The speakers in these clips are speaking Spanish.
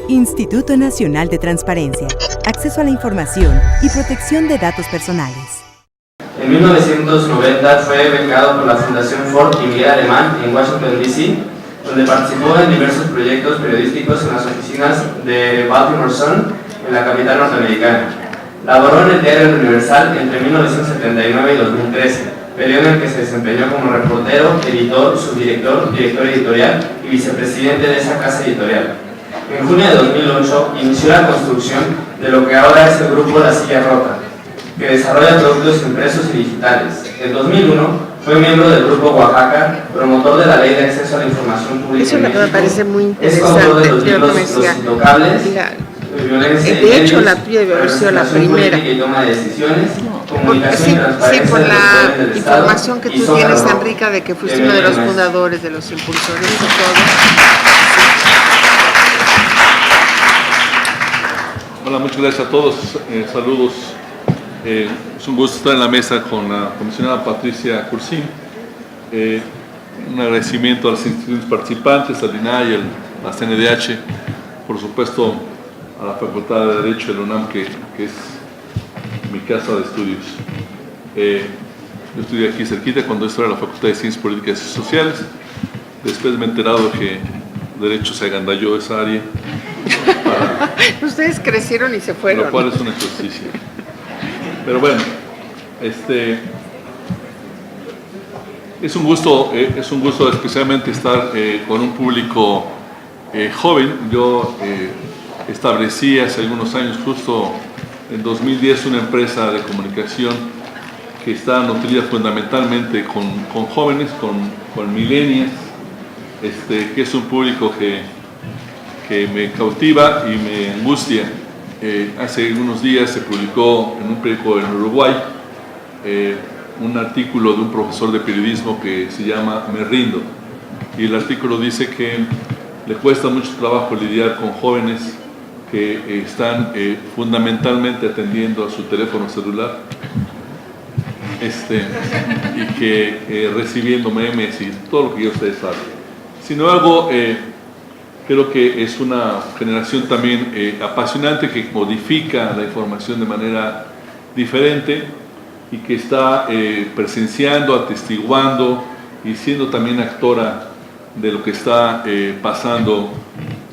Instituto Nacional de Transparencia, Acceso a la Información y Protección de Datos Personales. En 1990 fue becado por la Fundación Ford y Miguel Alemán en Washington, D.C., donde participó en diversos proyectos periodísticos en las oficinas de Baltimore Sun, en la capital norteamericana. Laboró en el diario Universal entre 1979 y 2013, periodo en el que se desempeñó como reportero, editor, subdirector, director editorial y vicepresidente de esa casa editorial. En junio de 2008 inició la construcción de lo que ahora es el grupo La Silla Rota, que desarrolla productos impresos y digitales. En 2001 fue miembro del Grupo Oaxaca, promotor de la Ley de Acceso a la Información Pública. Eso en México. me parece muy interesante. Es autor de los libros Los Intocables, Violencia de hecho, la tuya debe haber sido la primera. Y toma de decisiones, comunicación y Sí, transparencia por de los la poderes del Estado, información que y tú Zona tienes tan Roja. rica de que fuiste uno de los fundadores, de los impulsores y todo. Hola, muchas gracias a todos. Saludos. Es un gusto estar en la mesa con la comisionada Patricia Cursín. Un agradecimiento a las instituciones participantes, al INAI, a la CNDH, por supuesto a la Facultad de Derecho de la UNAM, que es mi casa de estudios. Yo estudié aquí cerquita cuando esto era la Facultad de Ciencias Políticas y Sociales. Después me he enterado que Derecho se agandalló esa área. Ustedes crecieron y se fueron. Lo cual es una injusticia. Pero bueno, es un gusto especialmente estar con un público joven. Yo establecí hace algunos años, justo en 2010, una empresa de comunicación que está nutrida fundamentalmente con jóvenes, con millennials, que es un público que me cautiva y me angustia. Hace algunos días se publicó en un periódico en Uruguay un artículo de un profesor de periodismo que se llama Me Rindo, y el artículo dice que le cuesta mucho trabajo lidiar con jóvenes que están fundamentalmente atendiendo a su teléfono celular y que recibiendo memes y todo lo que ustedes saben. Sin embargo, creo que es una generación también apasionante, que modifica la información de manera diferente y que está presenciando, atestiguando y siendo también actora de lo que está pasando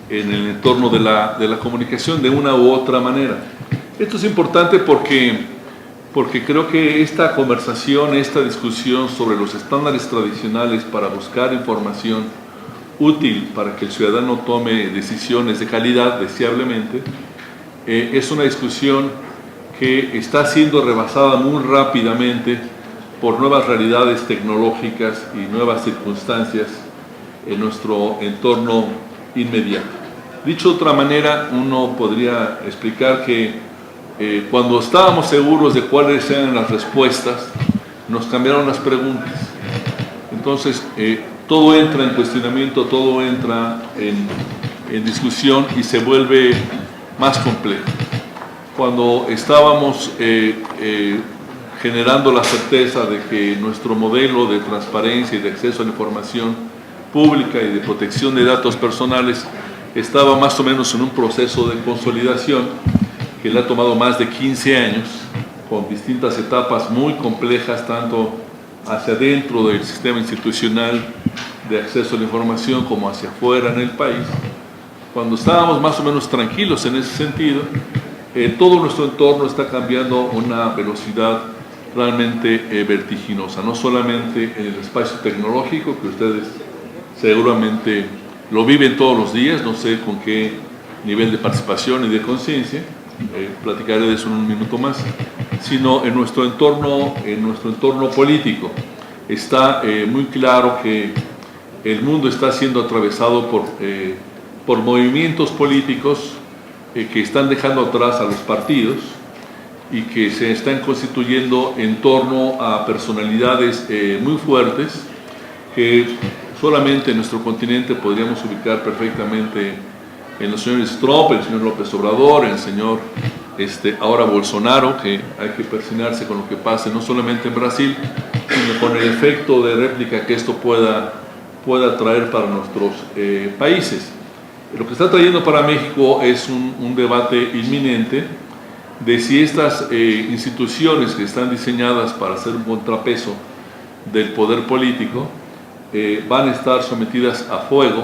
en el entorno de la comunicación de una u otra manera. Esto es importante porque creo que esta conversación, esta discusión sobre los estándares tradicionales para buscar información útil para que el ciudadano tome decisiones de calidad deseablemente, es una discusión que está siendo rebasada muy rápidamente por nuevas realidades tecnológicas y nuevas circunstancias en nuestro entorno inmediato. Dicho de otra manera, uno podría explicar que cuando estábamos seguros de cuáles eran las respuestas, nos cambiaron las preguntas. Entonces, todo entra en cuestionamiento, todo entra en discusión y se vuelve más complejo. Cuando estábamos generando la certeza de que nuestro modelo de transparencia y de acceso a la información pública y de protección de datos personales estaba más o menos en un proceso de consolidación que le ha tomado más de 15 años, con distintas etapas muy complejas, tanto hacia dentro del sistema institucional de acceso a la información como hacia afuera en el país. Cuando estábamos más o menos tranquilos en ese sentido, todo nuestro entorno está cambiando a una velocidad realmente vertiginosa, no solamente en el espacio tecnológico, que ustedes seguramente lo viven todos los días, no sé con qué nivel de participación y de conciencia, platicaré de eso en un minuto más, sino en nuestro entorno político. Está muy claro que el mundo está siendo atravesado por movimientos políticos que están dejando atrás a los partidos y que se están constituyendo en torno a personalidades muy fuertes que solamente en nuestro continente podríamos ubicar perfectamente en los señores Trump, el señor López Obrador, el señor ahora Bolsonaro, que hay que persignarse con lo que pase no solamente en Brasil, sino con el efecto de réplica que esto pueda traer para nuestros países. Lo que está trayendo para México es un debate inminente de si estas instituciones que están diseñadas para ser un contrapeso del poder político van a estar sometidas a fuego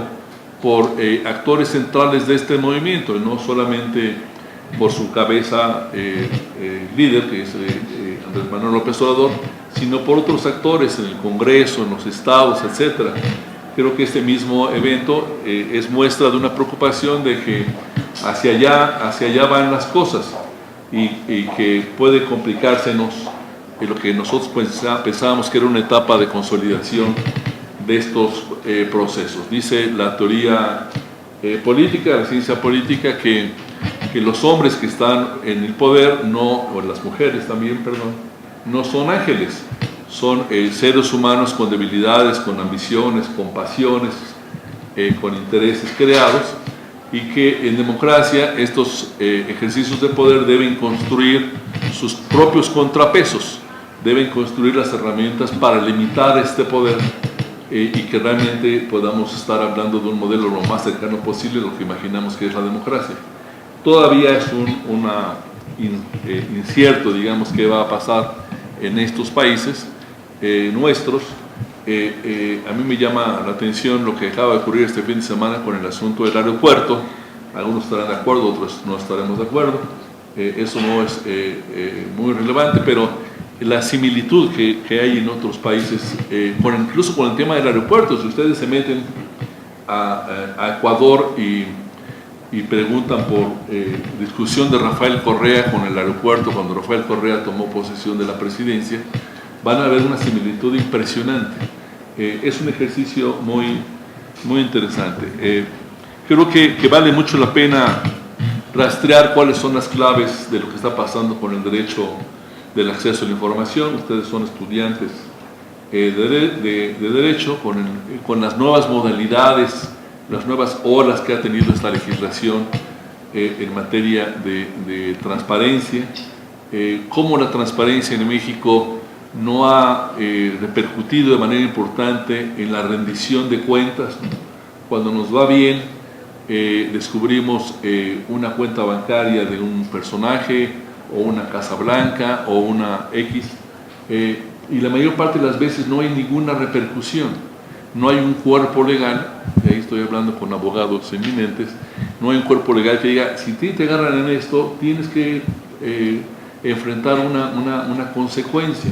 por actores centrales de este movimiento, no solamente por su cabeza líder, que es Andrés Manuel López Obrador, sino por otros actores en el Congreso, en los estados, etc. Creo que este mismo evento es muestra de una preocupación de que hacia allá van las cosas y que puede complicársenos lo que nosotros pensábamos que era una etapa de consolidación de estos procesos. Dice la teoría política, la ciencia política, que los hombres que están en el poder, o las mujeres también, perdón, no son ángeles, son seres humanos con debilidades, con ambiciones, con pasiones, con intereses creados, y que en democracia estos ejercicios de poder deben construir sus propios contrapesos, deben construir las herramientas para limitar este poder y que realmente podamos estar hablando de un modelo lo más cercano posible a lo que imaginamos que es la democracia. Todavía es incierto, digamos, qué va a pasar en estos países nuestros. A mí me llama la atención lo que acaba de ocurrir este fin de semana con el asunto del aeropuerto. Algunos estarán de acuerdo, otros no estaremos de acuerdo. Eso no es muy relevante, pero la similitud que hay en otros países, incluso con el tema del aeropuerto, si ustedes se meten a Ecuador y preguntan por discusión de Rafael Correa con el aeropuerto, cuando Rafael Correa tomó posesión de la presidencia, van a ver una similitud impresionante. Es un ejercicio muy, muy interesante. Creo que vale mucho la pena rastrear cuáles son las claves de lo que está pasando con el derecho del acceso a la información. Ustedes son estudiantes de derecho, con las nuevas modalidades, las nuevas olas que ha tenido esta legislación en materia de transparencia, cómo la transparencia en México no ha repercutido de manera importante en la rendición de cuentas. Cuando nos va bien, descubrimos una cuenta bancaria de un personaje o una Casa Blanca o una X, y la mayor parte de las veces no hay ninguna repercusión, no hay un cuerpo legal, de ahí estoy hablando con abogados eminentes, no hay un cuerpo legal que diga, si te agarran en esto, tienes que enfrentar una consecuencia.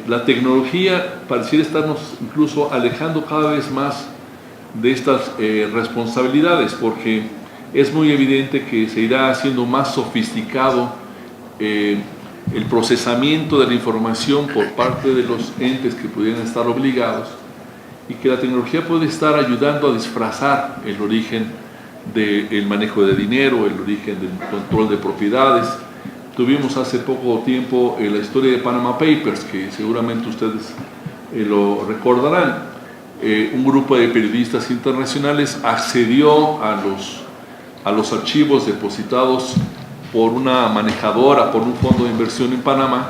La tecnología pareciera estarnos incluso alejando cada vez más de estas responsabilidades, porque es muy evidente que se irá haciendo más sofisticado el procesamiento de la información por parte de los entes que pudieran estar obligados, y que la tecnología puede estar ayudando a disfrazar el origen del manejo de dinero, el origen del control de propiedades. Tuvimos hace poco tiempo la historia de Panama Papers, que seguramente ustedes lo recordarán. Un grupo de periodistas internacionales accedió a los archivos depositados por una manejadora, por un fondo de inversión en Panamá,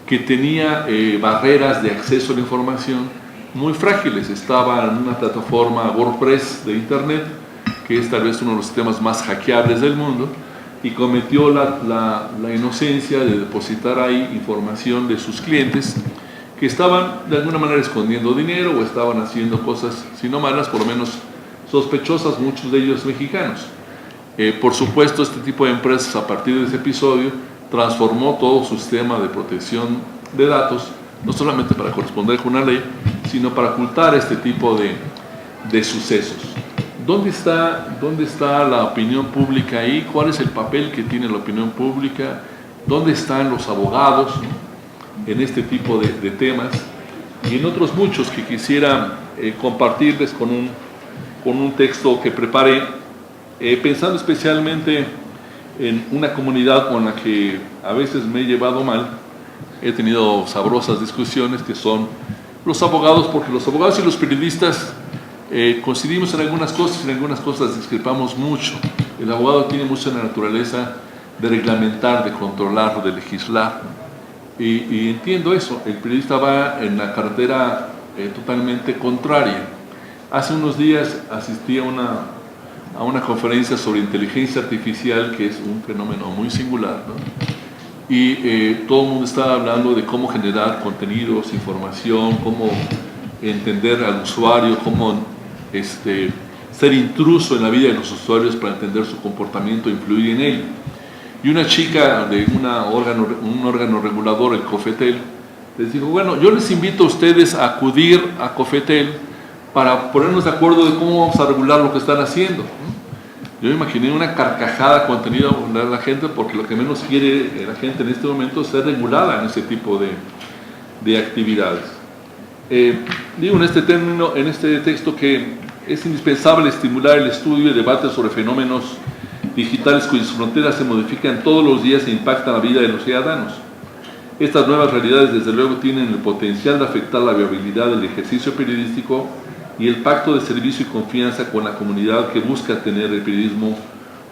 que tenía barreras de acceso a la información muy frágiles. Estaba en una plataforma WordPress de internet, que es tal vez uno de los sistemas más hackeables del mundo, y cometió la inocencia de depositar ahí información de sus clientes que estaban de alguna manera escondiendo dinero o estaban haciendo cosas, si no malas, por lo menos sospechosas, muchos de ellos mexicanos. Por supuesto, este tipo de empresas, a partir de ese episodio, transformó todo su sistema de protección de datos, no solamente para corresponder con una ley, sino para ocultar este tipo de sucesos. ¿Dónde está la opinión pública ahí? ¿Cuál es el papel que tiene la opinión pública? ¿Dónde están los abogados en este tipo de temas? Y en otros muchos que quisiera compartirles con un texto que preparé, pensando especialmente en una comunidad con la que a veces me he llevado mal. He tenido sabrosas discusiones, que son los abogados, porque los abogados y los periodistas coincidimos en algunas cosas y en algunas cosas discrepamos mucho. El abogado tiene mucha naturaleza de reglamentar, de controlar, de legislar, y entiendo eso. El periodista va en la carretera totalmente contraria. Hace unos días asistí a a una conferencia sobre inteligencia artificial, que es un fenómeno muy singular, ¿no? Y todo el mundo estaba hablando de cómo generar contenidos, información, cómo entender al usuario, cómo ser intruso en la vida de los usuarios para entender su comportamiento e influir en él. Y una chica de un órgano regulador, el COFETEL, les dijo, bueno, yo les invito a ustedes a acudir a COFETEL para ponernos de acuerdo de cómo vamos a regular lo que están haciendo. Yo me imaginé una carcajada contenida a la gente, porque lo que menos quiere la gente en este momento es ser regulada en ese tipo de actividades. Digo en este texto que es indispensable estimular el estudio y debate sobre fenómenos digitales cuyas fronteras se modifican todos los días e impactan la vida de los ciudadanos. Estas nuevas realidades, desde luego, tienen el potencial de afectar la viabilidad del ejercicio periodístico y el pacto de servicio y confianza con la comunidad que busca tener el periodismo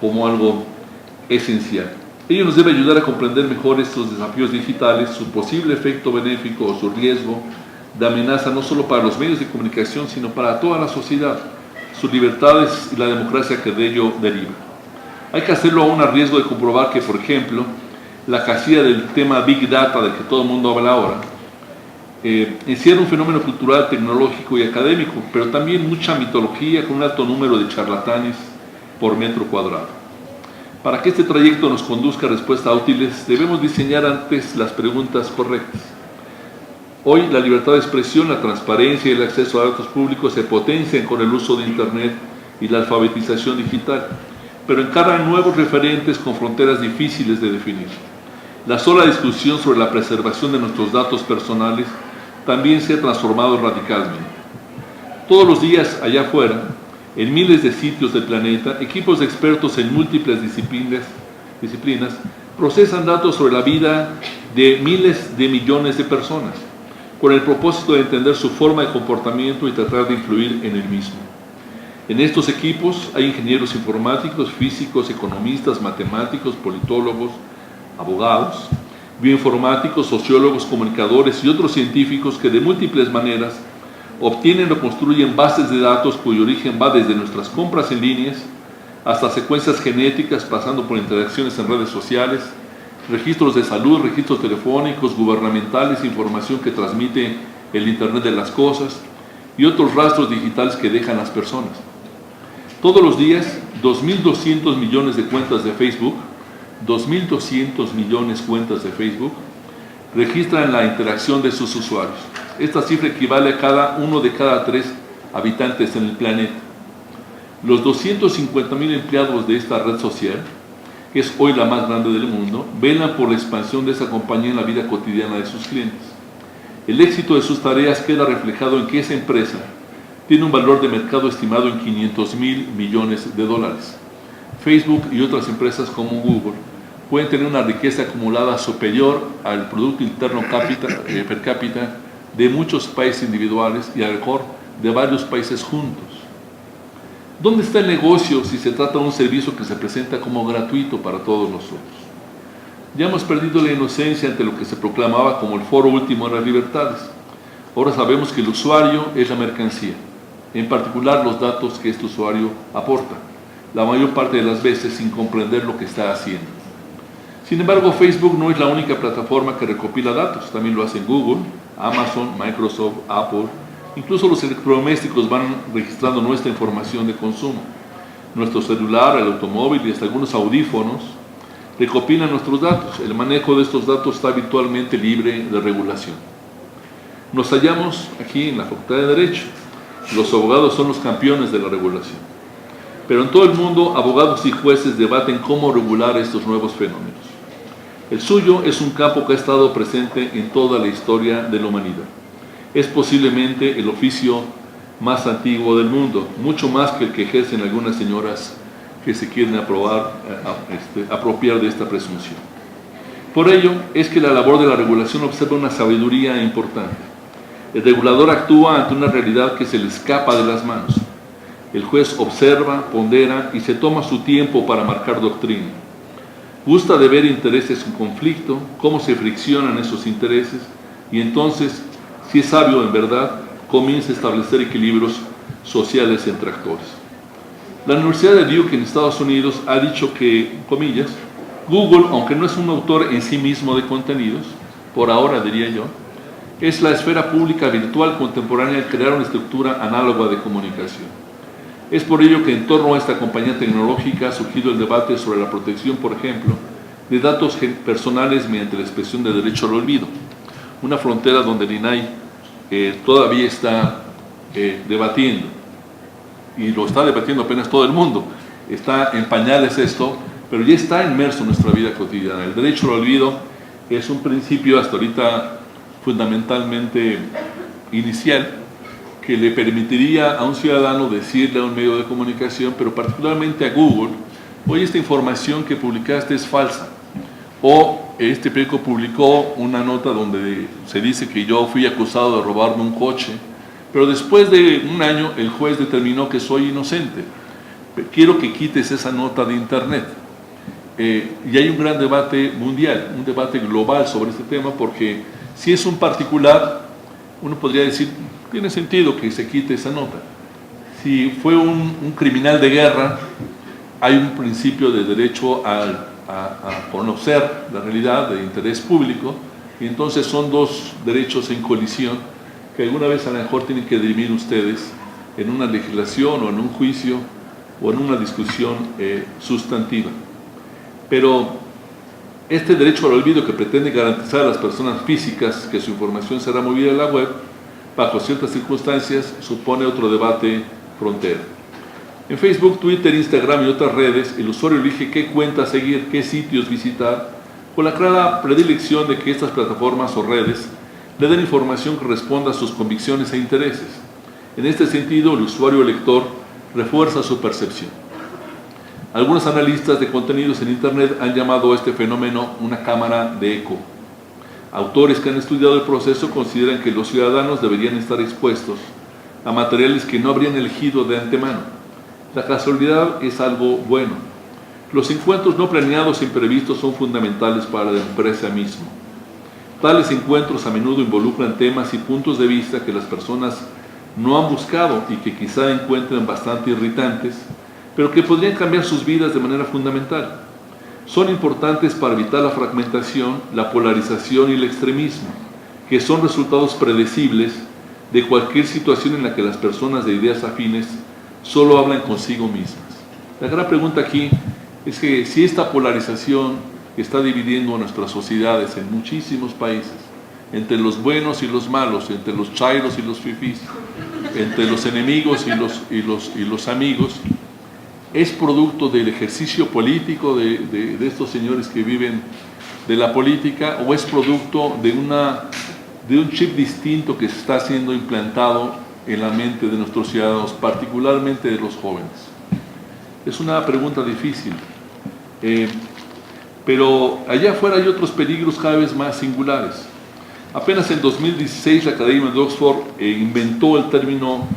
como algo esencial. Ello nos debe ayudar a comprender mejor estos desafíos digitales, su posible efecto benéfico o su riesgo de amenaza no solo para los medios de comunicación, sino para toda la sociedad, sus libertades y la democracia que de ello deriva. Hay que hacerlo aún a riesgo de comprobar que, por ejemplo, la casilla del tema Big Data, del que todo el mundo habla ahora, encierra un fenómeno cultural, tecnológico y académico, pero también mucha mitología con un alto número de charlatanes por metro cuadrado. Para que este trayecto nos conduzca a respuestas útiles, debemos diseñar antes las preguntas correctas. Hoy la libertad de expresión, la transparencia y el acceso a datos públicos se potencian con el uso de Internet y la alfabetización digital, pero encarnan nuevos referentes con fronteras difíciles de definir. La sola discusión sobre la preservación de nuestros datos personales también se ha transformado radicalmente. Todos los días allá afuera, en miles de sitios del planeta, equipos de expertos en múltiples disciplinas procesan datos sobre la vida de miles de millones de personas, con el propósito de entender su forma de comportamiento y tratar de influir en el mismo. En estos equipos hay ingenieros informáticos, físicos, economistas, matemáticos, politólogos, abogados, bioinformáticos, sociólogos, comunicadores y otros científicos que de múltiples maneras obtienen o construyen bases de datos cuyo origen va desde nuestras compras en líneas hasta secuencias genéticas, pasando por interacciones en redes sociales, registros de salud, registros telefónicos, gubernamentales, información que transmite el Internet de las cosas y otros rastros digitales que dejan las personas. Todos los días, 2.200 millones de cuentas de Facebook, 2.200 millones de cuentas de Facebook registran la interacción de sus usuarios. Esta cifra equivale a uno de cada 3 habitantes en el planeta. Los 250.000 empleados de esta red social, que es hoy la más grande del mundo, velan por la expansión de esa compañía en la vida cotidiana de sus clientes. El éxito de sus tareas queda reflejado en que esa empresa tiene un valor de mercado estimado en $500.000 millones. Facebook y otras empresas como Google pueden tener una riqueza acumulada superior al Producto Interno per cápita de muchos países individuales y a lo mejor de varios países juntos. ¿Dónde está el negocio si se trata de un servicio que se presenta como gratuito para todos nosotros? Ya hemos perdido la inocencia ante lo que se proclamaba como el foro último de las libertades. Ahora sabemos que el usuario es la mercancía, en particular los datos que este usuario aporta, la mayor parte de las veces sin comprender lo que está haciendo. Sin embargo, Facebook no es la única plataforma que recopila datos, también lo hacen Google, Amazon, Microsoft, Apple. Incluso los electrodomésticos van registrando nuestra información de consumo. Nuestro celular, el automóvil y hasta algunos audífonos recopilan nuestros datos. El manejo de estos datos está virtualmente libre de regulación. Nos hallamos aquí en la Facultad de Derecho. Los abogados son los campeones de la regulación. Pero en todo el mundo, abogados y jueces debaten cómo regular estos nuevos fenómenos. El suyo es un campo que ha estado presente en toda la historia de la humanidad. Es posiblemente el oficio más antiguo del mundo, mucho más que el que ejercen algunas señoras que se quieren apropiar de esta presunción. Por ello, es que la labor de la regulación observa una sabiduría importante. El regulador actúa ante una realidad que se le escapa de las manos. El juez observa, pondera y se toma su tiempo para marcar doctrina. Gusta de ver intereses en conflicto, cómo se friccionan esos intereses y entonces, si es sabio en verdad, comienza a establecer equilibrios sociales entre actores. La Universidad de Duke en Estados Unidos ha dicho que, comillas, Google, aunque no es un autor en sí mismo de contenidos, por ahora diría yo, es la esfera pública virtual contemporánea de crear una estructura análoga de comunicación. Es por ello que en torno a esta compañía tecnológica ha surgido el debate sobre la protección, por ejemplo, de datos personales mediante la expresión de derecho al olvido, una frontera donde el INAI todavía está debatiendo, y lo está debatiendo apenas todo el mundo. Está en pañales esto, pero ya está inmerso en nuestra vida cotidiana. El derecho al olvido es un principio hasta ahorita fundamentalmente inicial que le permitiría a un ciudadano decirle a un medio de comunicación, pero particularmente a Google: oye, esta información que publicaste es falsa, o este periódico publicó una nota donde se dice que yo fui acusado de robarme un coche, pero después de un año el juez determinó que soy inocente. Quiero que quites esa nota de internet. Y hay un gran debate mundial, un debate global sobre este tema, porque si es un particular, uno podría decir, tiene sentido que se quite esa nota. Si fue un criminal de guerra, hay un principio de derecho a conocer la realidad, de interés público, y entonces son dos derechos en colisión que alguna vez a lo mejor tienen que dirimir ustedes en una legislación o en un juicio o en una discusión sustantiva. Pero este derecho al olvido que pretende garantizar a las personas físicas que su información será movida a la web bajo ciertas circunstancias supone otro debate frontera. En Facebook, Twitter, Instagram y otras redes, el usuario elige qué cuenta seguir, qué sitios visitar, con la clara predilección de que estas plataformas o redes le den información que responda a sus convicciones e intereses. En este sentido, el usuario lector refuerza su percepción. Algunos analistas de contenidos en Internet han llamado a este fenómeno una cámara de eco. Autores que han estudiado el proceso consideran que los ciudadanos deberían estar expuestos a materiales que no habrían elegido de antemano. La casualidad es algo bueno. Los encuentros no planeados e imprevistos son fundamentales para la empresa misma. Tales encuentros a menudo involucran temas y puntos de vista que las personas no han buscado y que quizá encuentren bastante irritantes, pero que podrían cambiar sus vidas de manera fundamental. Son importantes para evitar la fragmentación, la polarización y el extremismo, que son resultados predecibles de cualquier situación en la que las personas de ideas afines solo hablan consigo mismas. La gran pregunta aquí es que si esta polarización está dividiendo a nuestras sociedades en muchísimos países, entre los buenos y los malos, entre los chairos y los fifís, entre los enemigos y los amigos, ¿es producto del ejercicio político de estos señores que viven de la política, o es producto de un chip distinto que se está siendo implantado en la mente de nuestros ciudadanos, particularmente de los jóvenes? Es una pregunta difícil, pero allá afuera hay otros peligros cada vez más singulares. Apenas en 2016 la Academia de Oxford inventó el término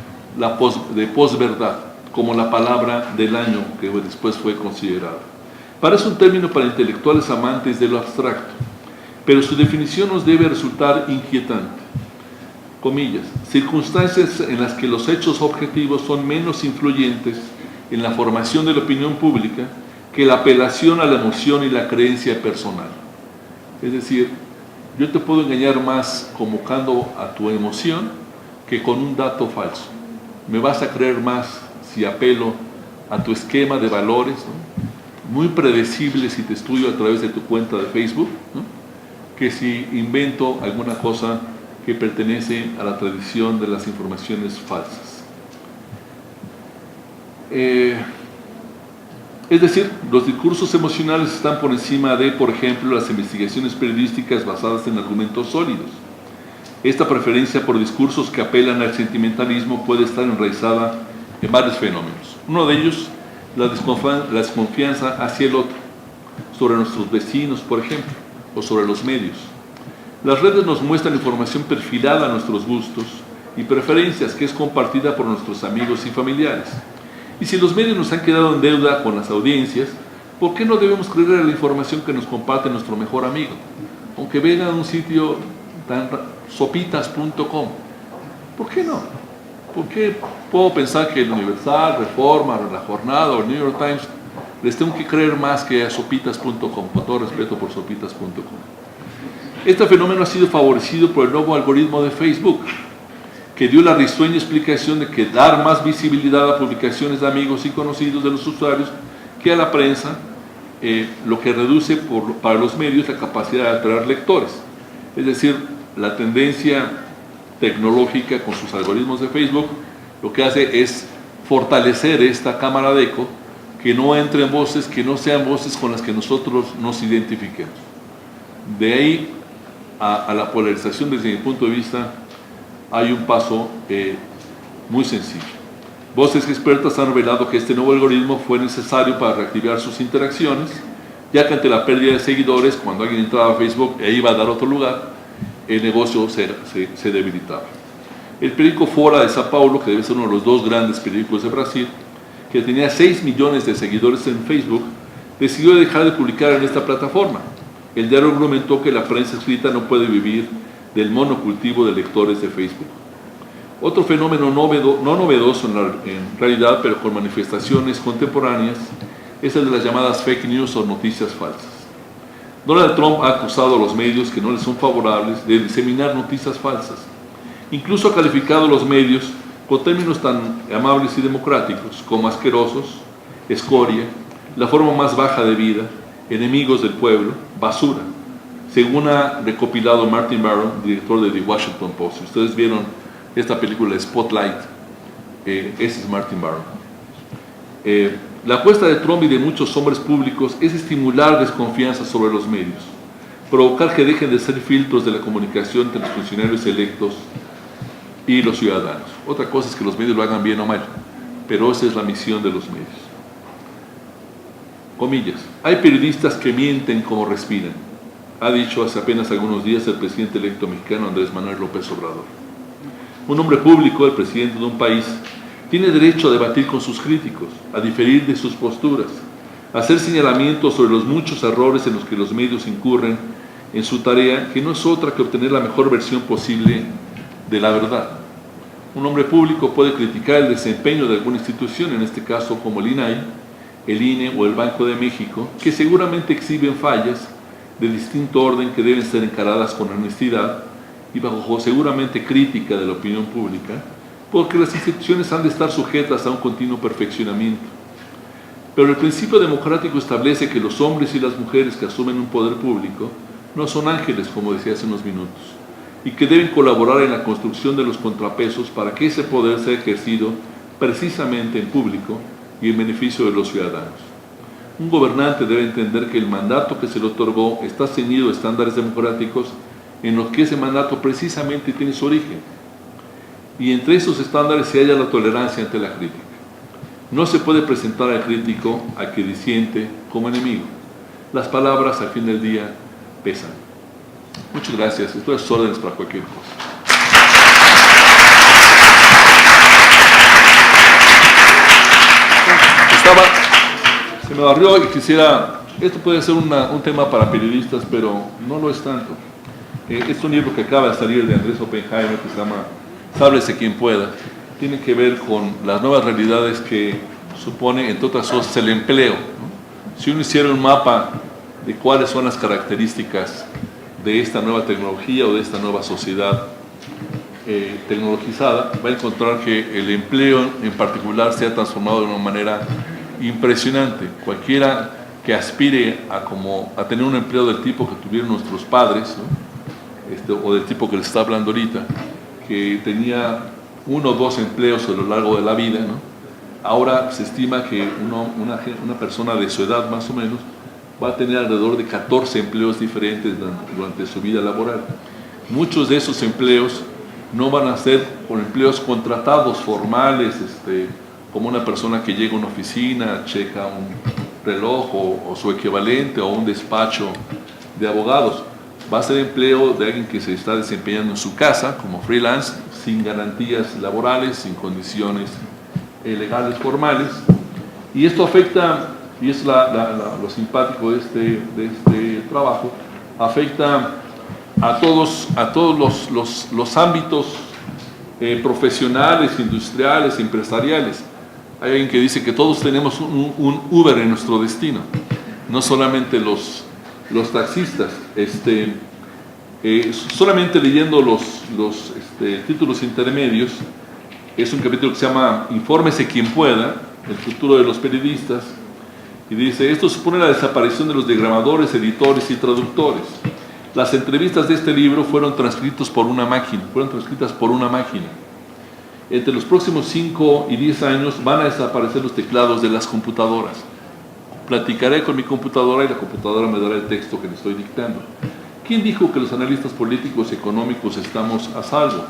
de posverdad como la palabra del año que después fue considerada. Parece un término para intelectuales amantes de lo abstracto, pero su definición nos debe resultar inquietante. Comillas, circunstancias en las que los hechos objetivos son menos influyentes en la formación de la opinión pública que la apelación a la emoción y la creencia personal. Es decir, yo te puedo engañar más convocando a tu emoción que con un dato falso. Me vas a creer más si apelo a tu esquema de valores, ¿no?, muy predecible si te estudio a través de tu cuenta de Facebook, ¿no?, que si invento alguna cosa que pertenece a la tradición de las informaciones falsas. Es decir, los discursos emocionales están por encima de, por ejemplo, las investigaciones periodísticas basadas en argumentos sólidos. Esta preferencia por discursos que apelan al sentimentalismo puede estar enraizada en varios fenómenos. Uno de ellos, la desconfianza hacia el otro, sobre nuestros vecinos, por ejemplo, o sobre los medios. Las redes nos muestran información perfilada a nuestros gustos y preferencias que es compartida por nuestros amigos y familiares. Y si los medios nos han quedado en deuda con las audiencias, ¿por qué no debemos creer en la información que nos comparte nuestro mejor amigo? Aunque venga a un sitio tan sopitas.com, ¿por qué no? ¿Por qué puedo pensar que el Universal, Reforma, La Jornada o el New York Times les tengo que creer más que a sopitas.com, con todo respeto por sopitas.com? Este fenómeno ha sido favorecido por el nuevo algoritmo de Facebook, que dio la risueña explicación de que dar más visibilidad a publicaciones de amigos y conocidos de los usuarios que a la prensa, lo que reduce para los medios la capacidad de atraer lectores. Es decir, la tendencia tecnológica con sus algoritmos de Facebook lo que hace es fortalecer esta cámara de eco, que no entren voces que no sean voces con las que nosotros nos identifiquemos. De ahí a la polarización, desde mi punto de vista, hay un paso muy sencillo. Voces expertas han revelado que este nuevo algoritmo fue necesario para reactivar sus interacciones, ya que ante la pérdida de seguidores, cuando alguien entraba a Facebook e iba a dar otro lugar, el negocio se debilitaba. El periódico Fora de São Paulo, que debe ser uno de los dos grandes periódicos de Brasil, que tenía 6 millones de seguidores en Facebook, decidió dejar de publicar en esta plataforma. El diario argumentó que la prensa escrita no puede vivir del monocultivo de lectores de Facebook. Otro fenómeno no novedoso en realidad, pero con manifestaciones contemporáneas, es el de las llamadas fake news o noticias falsas. Donald Trump ha acusado a los medios que no les son favorables de diseminar noticias falsas. Incluso ha calificado a los medios con términos tan amables y democráticos como asquerosos, escoria, la forma más baja de vida, enemigos del pueblo, basura, según ha recopilado Martin Barron, director de The Washington Post. Si ustedes vieron esta película Spotlight, ese es Martin Barron. La apuesta de Trump y de muchos hombres públicos es estimular desconfianza sobre los medios, provocar que dejen de ser filtros de la comunicación entre los funcionarios electos y los ciudadanos. Otra cosa es que los medios lo hagan bien o mal, pero esa es la misión de los medios. Comillas, hay periodistas que mienten como respiran, ha dicho hace apenas algunos días el presidente electo mexicano Andrés Manuel López Obrador. Un hombre público, el presidente de un país, tiene derecho a debatir con sus críticos, a diferir de sus posturas, a hacer señalamientos sobre los muchos errores en los que los medios incurren en su tarea, que no es otra que obtener la mejor versión posible de la verdad. Un hombre público puede criticar el desempeño de alguna institución, en este caso como el INAI, el INE o el Banco de México, que seguramente exhiben fallas de distinto orden que deben ser encaradas con honestidad y bajo seguramente crítica de la opinión pública, porque las instituciones han de estar sujetas a un continuo perfeccionamiento. Pero el principio democrático establece que los hombres y las mujeres que asumen un poder público no son ángeles, como decía hace unos minutos, y que deben colaborar en la construcción de los contrapesos para que ese poder sea ejercido precisamente en público y en beneficio de los ciudadanos. Un gobernante debe entender que el mandato que se le otorgó está ceñido a estándares democráticos en los que ese mandato precisamente tiene su origen. Y entre esos estándares se halla la tolerancia ante la crítica. No se puede presentar al crítico, al que disiente, como enemigo. Las palabras, al fin del día, pesan. Muchas gracias. Estoy a sus órdenes para cualquier cosa. Se me barrió y quisiera... Esto puede ser un tema para periodistas, pero no lo es tanto. Es un libro que acaba de salir de Andrés Oppenheimer que se llama Sálvese quien pueda. Tiene que ver con las nuevas realidades que supone, entre otras cosas, el empleo, ¿no? Si uno hiciera un mapa de cuáles son las características de esta nueva tecnología o de esta nueva sociedad tecnologizada, va a encontrar que el empleo en particular se ha transformado de una manera impresionante. Cualquiera que aspire a tener un empleo del tipo que tuvieron nuestros padres, ¿no? O del tipo que les está hablando ahorita, que tenía 1 o 2 empleos a lo largo de la vida, ¿no? Ahora se estima que una persona de su edad más o menos va a tener alrededor de 14 empleos diferentes durante su vida laboral. Muchos de esos empleos no van a ser con empleos contratados, formales, como una persona que llega a una oficina, checa un reloj o su equivalente o un despacho de abogados. Va a ser empleo de alguien que se está desempeñando en su casa como freelance, sin garantías laborales, sin condiciones legales formales. Y esto afecta, y es lo simpático de este trabajo, afecta a todos los ámbitos profesionales, industriales, empresariales. Hay alguien que dice que todos tenemos un Uber en nuestro destino, no solamente los taxistas. Solamente leyendo los títulos intermedios, es un capítulo que se llama Infórmese quien pueda, el futuro de los periodistas, y dice: esto supone la desaparición de los diagramadores, editores y traductores. Las entrevistas de este libro fueron transcritas por una máquina. Entre los próximos 5 y 10 años van a desaparecer los teclados de las computadoras. Platicaré con mi computadora y la computadora me dará el texto que le estoy dictando. ¿Quién dijo que los analistas políticos y económicos estamos a salvo?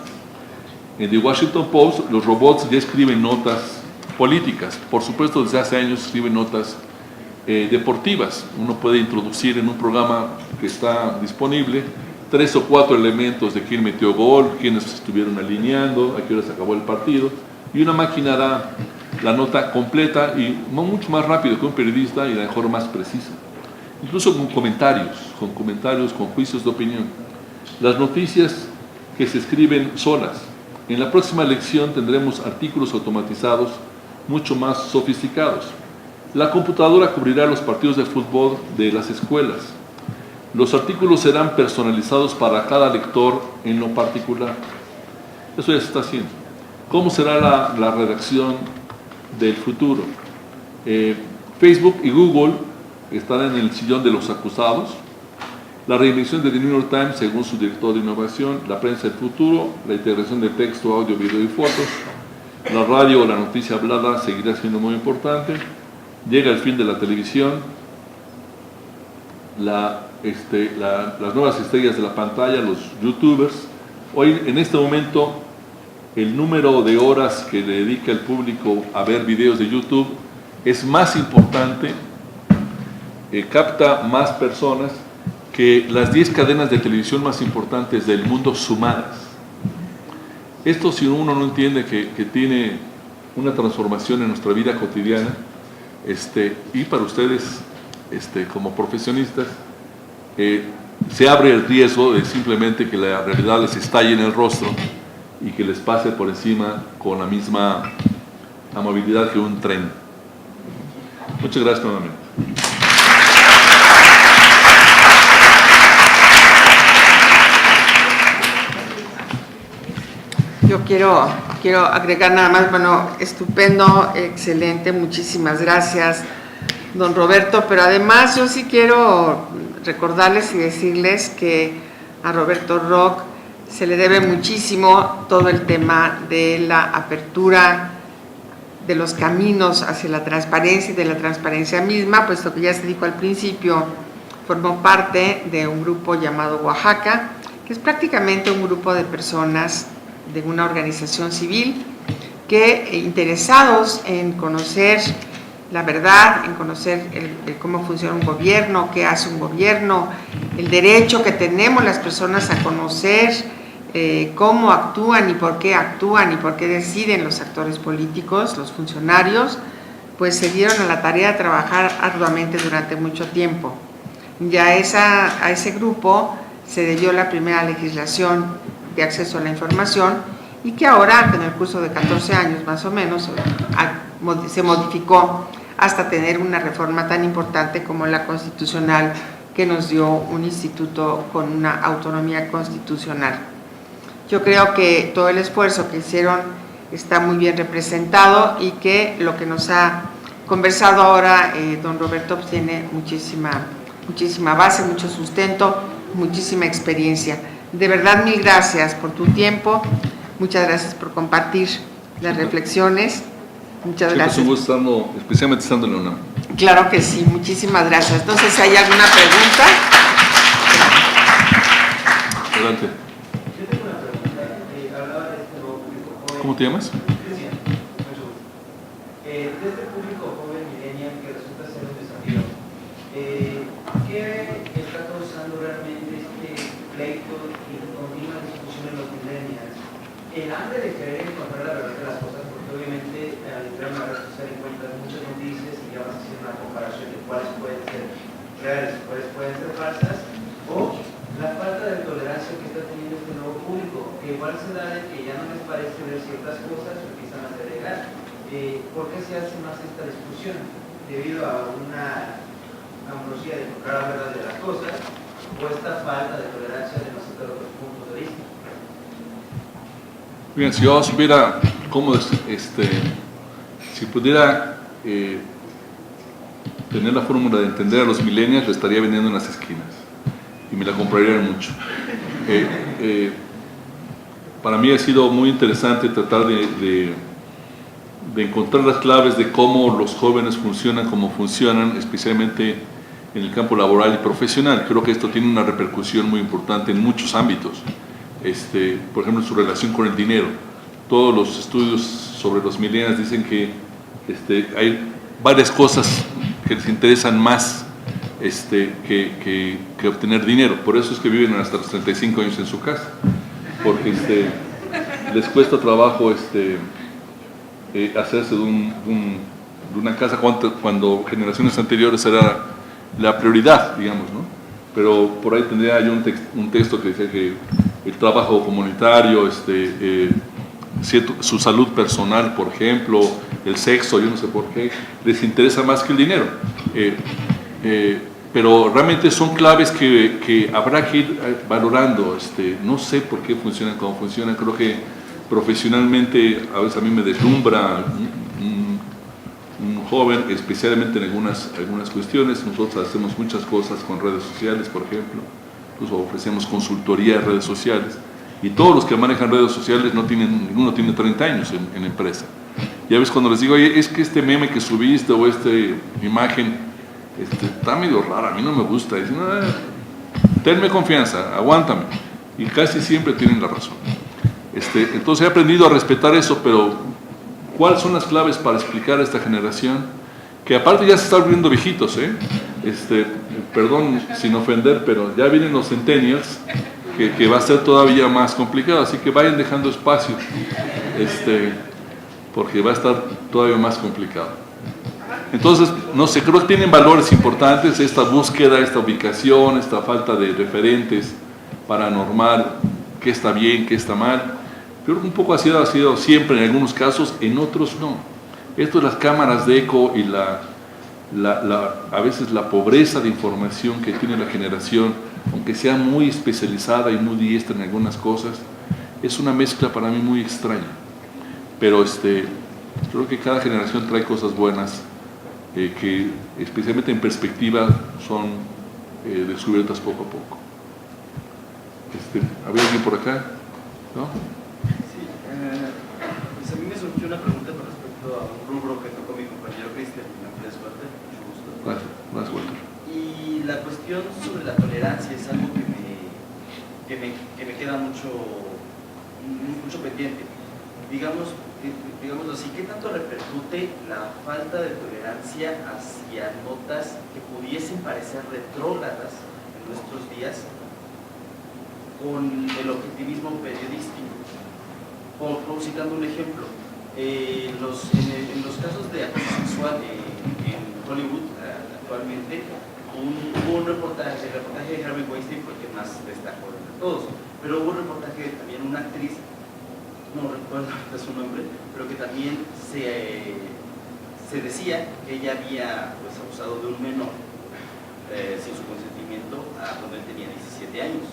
En The Washington Post, los robots ya escriben notas políticas. Por supuesto, desde hace años escriben notas deportivas. Uno puede introducir en un programa que está disponible 3 o 4 elementos de quién metió gol, quiénes estuvieron alineando, a qué hora se acabó el partido, y una máquina da la nota completa y mucho más rápido que un periodista y a lo mejor más precisa. Incluso con comentarios, con juicios de opinión. Las noticias que se escriben solas. En la próxima lección tendremos artículos automatizados mucho más sofisticados. La computadora cubrirá los partidos de fútbol de las escuelas. Los artículos serán personalizados para cada lector en lo particular. Eso ya se está haciendo. ¿Cómo será la redacción del futuro? Facebook y Google estarán en el sillón de los acusados. La reinvención de The New York Times según su director de innovación, la prensa del futuro, la integración de texto, audio, video y fotos. La radio o la noticia hablada seguirá siendo muy importante. Llega el fin de la televisión. Las nuevas estrellas de la pantalla, los youtubers. Hoy, en este momento, el número de horas que le dedica el público a ver videos de YouTube es más importante, capta más personas que las 10 cadenas de televisión más importantes del mundo sumadas. Esto, si uno no entiende que tiene una transformación en nuestra vida cotidiana, y para ustedes como profesionistas, se abre el riesgo de simplemente que la realidad les estalle en el rostro y que les pase por encima con la misma amabilidad que un tren. Muchas gracias nuevamente. Yo quiero agregar nada más, bueno, estupendo, excelente, muchísimas gracias, don Roberto, pero además yo sí quiero recordarles y decirles que a Roberto Roch se le debe muchísimo todo el tema de la apertura de los caminos hacia la transparencia y de la transparencia misma, puesto que ya se dijo al principio, formó parte de un grupo llamado Oaxaca, que es prácticamente un grupo de personas de una organización civil que interesados en conocer la verdad, en conocer cómo funciona un gobierno, qué hace un gobierno, el derecho que tenemos las personas a conocer cómo actúan y por qué deciden los actores políticos, los funcionarios, pues se dieron a la tarea de trabajar arduamente durante mucho tiempo. Ya a ese grupo se debió la primera legislación de acceso a la información y que ahora, en el curso de 14 años más o menos, se modificó hasta tener una reforma tan importante como la constitucional, que nos dio un instituto con una autonomía constitucional. Yo creo que todo el esfuerzo que hicieron está muy bien representado y que lo que nos ha conversado ahora don Roberto pues, tiene muchísima base, mucho sustento, muchísima experiencia. De verdad, mil gracias por tu tiempo, muchas gracias por compartir las reflexiones, muchas gracias. Es un gusto especialmente estando en la UNAM. Claro que sí, muchísimas gracias. Entonces, ¿hay alguna pregunta? Adelante. Yo tengo una pregunta, hablaba de este nuevo público joven. ¿Cómo te llamas? Cristian, mucho gusto. De este público joven millennial que resulta ser un desafío, ¿qué está causando realmente este pleito y continua discusión en los millennials? El hambre de querer encontrar la verdad de las cosas, porque obviamente al entrar en una red social encuentras muchas noticias y ya vas a hacer una comparación de cuáles pueden ser reales y cuáles pueden ser falsas, o la falta de tolerancia que está teniendo este nuevo público, que igual se da de que ya no les parece ver ciertas cosas o empiezan a segregar. ¿Por qué se hace más esta discusión? ¿Debido a una ambrosía de tocar la verdad de las cosas o esta falta de tolerancia de nosotros otros puntos de vista? Bien, si yo supiera cómo, si pudiera tener la fórmula de entender a los millennials, lo estaría vendiendo en las esquinas y me la comprarían mucho. Para mí ha sido muy interesante tratar de encontrar las claves de cómo los jóvenes funcionan, cómo funcionan, especialmente en el campo laboral y profesional. Creo que esto tiene una repercusión muy importante en muchos ámbitos. Por ejemplo, en su relación con el dinero. Todos los estudios sobre los millennials dicen que hay varias cosas que les interesan más que obtener dinero. Por eso es que viven hasta los 35 años en su casa, porque les cuesta trabajo hacerse de una casa cuando generaciones anteriores era la prioridad, digamos, ¿no? Pero por ahí tendría yo un texto que decía que el trabajo comunitario, su salud personal, por ejemplo, el sexo, yo no sé por qué, les interesa más que el dinero. Pero realmente son claves que habrá que ir valorando. No sé por qué funcionan como funcionan. Creo que profesionalmente a veces a mí me deslumbra un joven, especialmente en algunas cuestiones. Nosotros hacemos muchas cosas con redes sociales, por ejemplo. Incluso ofrecemos consultoría de redes sociales. Y todos los que manejan redes sociales ninguno tiene 30 años en empresa. Ya ves, cuando les digo, oye, es que este meme que subiste o esta imagen está medio rara, a mí no me gusta. Dicen, tenme confianza, aguántame. Y casi siempre tienen la razón. Entonces he aprendido a respetar eso, pero ¿cuáles son las claves para explicar a esta generación? Que aparte ya se están volviendo viejitos, perdón sin ofender, pero ya vienen los centennials, que va a ser todavía más complicado, así que vayan dejando espacio, porque va a estar todavía más complicado. Entonces, no sé, creo que tienen valores importantes esta búsqueda, esta ubicación, esta falta de referentes para normar qué está bien, qué está mal. Creo que un poco ha sido siempre en algunos casos, en otros no. Esto de las cámaras de eco y a veces la pobreza de información que tiene la generación, aunque sea muy especializada y muy diestra en algunas cosas, es una mezcla para mí muy extraña. Pero creo que cada generación trae cosas buenas que especialmente en perspectiva son descubiertas poco a poco. ¿Había alguien por acá? ¿No? Sí, pues a mí me surgió una pregunta con respecto a un rubro que tocó mi compañero Cristian, mi nombre es Walter, mucho gusto. Gracias, Walter. Y la cuestión sobre la tolerancia es algo que me queda mucho pendiente. Digámoslo así, ¿qué tanto repercute la falta de tolerancia hacia notas que pudiesen parecer retrógradas en nuestros días con el objetivismo periodístico? Citando un ejemplo, en los casos de acoso sexual en Hollywood actualmente, hubo un reportaje, el reportaje de Harvey Weinstein fue el que más destacó de todos, pero hubo un reportaje de también una actriz, no recuerdo su nombre, pero que también se decía que ella había abusado de un menor sin su consentimiento cuando él tenía 17 años.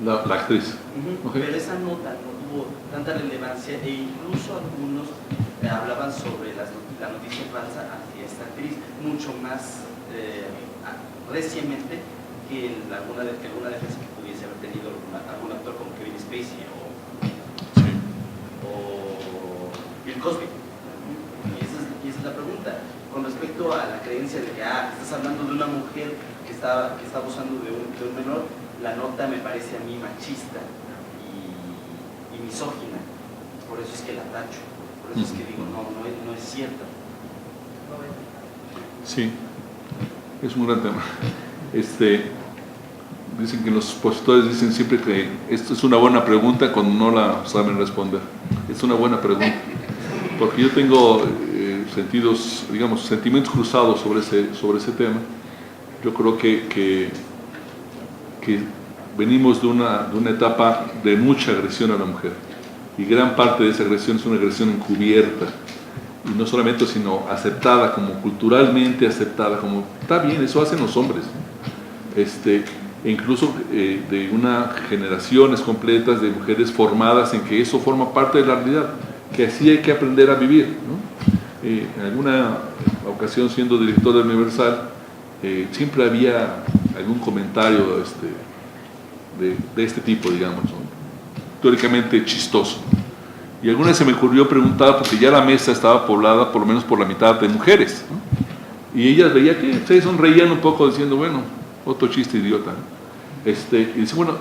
La actriz. Okay. Pero esa nota no tuvo tanta relevancia e incluso algunos hablaban sobre la noticia falsa hacia esta actriz mucho más recientemente que alguna defensa que pudiese haber tenido algún actor como Kevin Spacey o Bill Cosby. Y esa es la pregunta. Con respecto a la creencia de que estás hablando de una mujer que está abusando de un menor, la nota me parece a mí machista y misógina. Por eso es que la tacho. Por eso es que digo, no es cierto. Sí, es un gran tema. Dicen que los expositores dicen siempre que esto es una buena pregunta cuando no la saben responder. Es una buena pregunta, porque yo tengo sentimientos cruzados sobre ese tema. Yo creo que venimos de una etapa de mucha agresión a la mujer. Y gran parte de esa agresión es una agresión encubierta. Y no solamente, sino aceptada, como culturalmente aceptada, como está bien, eso hacen los hombres. E incluso de unas generaciones completas de mujeres formadas en que eso forma parte de la realidad, que así hay que aprender a vivir, ¿no? En alguna ocasión, siendo director de Universal, siempre había algún comentario de este tipo, digamos, ¿no? Teóricamente chistoso. Y alguna vez se me ocurrió preguntar, porque ya la mesa estaba poblada por lo menos por la mitad de mujeres, ¿no? Y ellas veían que se sonreían un poco diciendo, bueno, otro chiste idiota, ¿no? Y dice, bueno,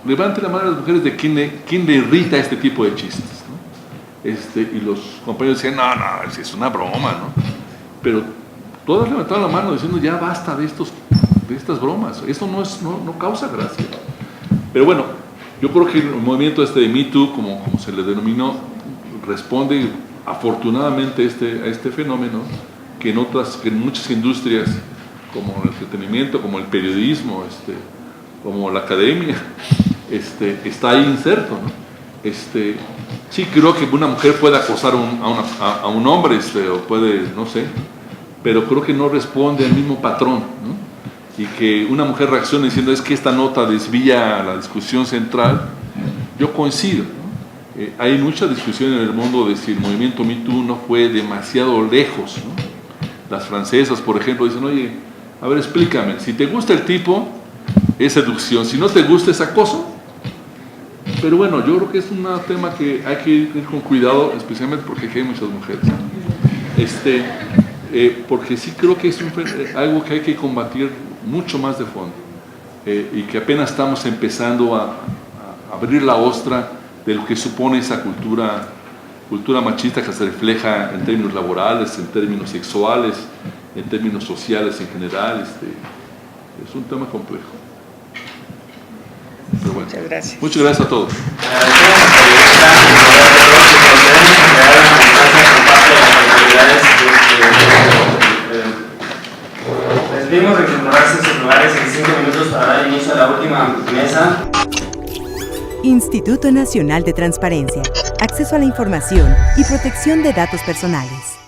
levante la mano a las mujeres de quién le irrita este tipo de chistes, ¿no? Y los compañeros decían, no, es una broma, ¿no? Pero todas levantaron la mano diciendo, ya basta de estas bromas, esto no causa gracia. Pero bueno, yo creo que el movimiento de Me Too, como se le denominó, responde afortunadamente a este fenómeno que en muchas industrias, como el entretenimiento, como el periodismo, como la academia, está ahí inserto, ¿no? Sí creo que una mujer puede acosar a un hombre, o puede, no sé, pero creo que no responde al mismo patrón, ¿no? Y que una mujer reaccione diciendo es que esta nota desvía la discusión central, yo coincido, ¿no? Hay mucha discusión en el mundo de si el movimiento Me Too no fue demasiado lejos, ¿no? Las francesas, por ejemplo, dicen, oye, a ver, explícame, si te gusta el tipo, es seducción, si no te gusta es acoso. Pero bueno, yo creo que es un tema que hay que ir con cuidado, especialmente porque hay muchas mujeres, porque sí creo que es algo que hay que combatir mucho más de fondo, y que apenas estamos empezando a abrir la ostra de lo que supone esa cultura machista que se refleja en términos laborales, en términos sexuales, en términos sociales en general. Es un tema complejo. Pero bueno, muchas gracias. Muchas gracias a todos. Les pedimos reincorporarse en sus lugares en 5 minutos para dar inicio a la última mesa. Instituto Nacional de Transparencia, Acceso a la Información y Protección de Datos Personales.